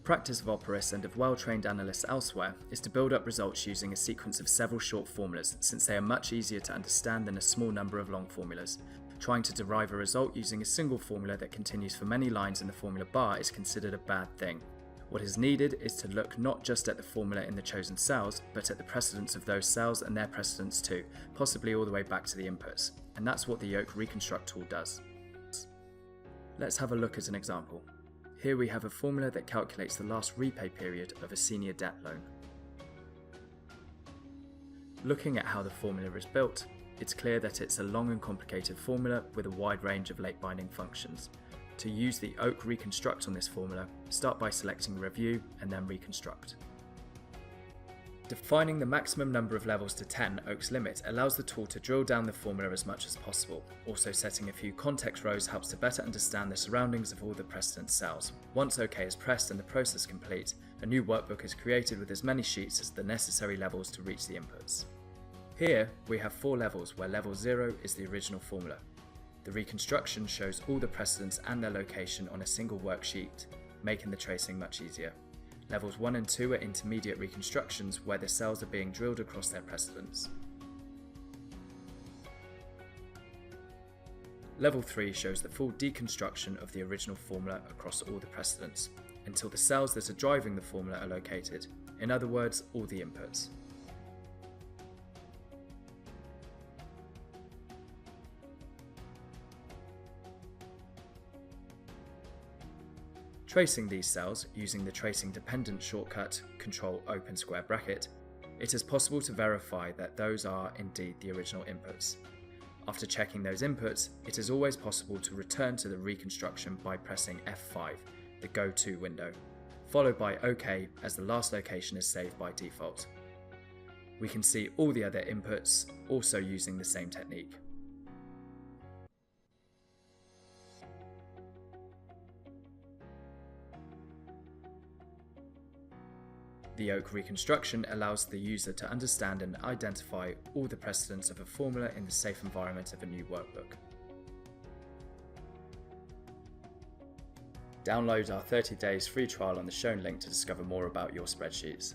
practice of Operis and of well-trained analysts elsewhere is to build up results using a sequence of several short formulas, since they are much easier to understand than a small number of long formulas. Trying to derive a result using a single formula that continues for many lines in the formula bar is considered a bad thing. What is needed is to look not just at the formula in the chosen cells, but at the precedence of those cells and their precedence too, possibly all the way back to the inputs. And that's what the OAK Reconstruct tool does. Let's have a look at an example. Here we have a formula that calculates the last repay period of a senior debt loan. Looking at how the formula is built, it's clear that it's a long and complicated formula with a wide range of late binding functions. To use the OAK Reconstruct on this formula, start by selecting Review and then Reconstruct. Defining the maximum number of levels to 10, OAK's limit, allows the tool to drill down the formula as much as possible. Also, setting a few context rows helps to better understand the surroundings of all the precedent cells. Once OK is pressed and the process complete, a new workbook is created with as many sheets as the necessary levels to reach the inputs. Here, we have 4 levels where level 0 is the original formula. The reconstruction shows all the precedents and their location on a single worksheet, making the tracing much easier. Levels 1 and 2 are intermediate reconstructions where the cells are being drilled across their precedents. Level 3 shows the full deconstruction of the original formula across all the precedents, until the cells that are driving the formula are located, in other words, all the inputs. Tracing these cells using the tracing dependent shortcut Ctrl open square bracket, it is possible to verify that those are indeed the original inputs. After checking those inputs, it is always possible to return to the reconstruction by pressing F5, the Go To window, followed by OK as the last location is saved by default. We can see all the other inputs also using the same technique. The OAK Reconstruction allows the user to understand and identify all the precedents of a formula in the safe environment of a new workbook. Download our 30 days free trial on the shown link to discover more about your spreadsheets.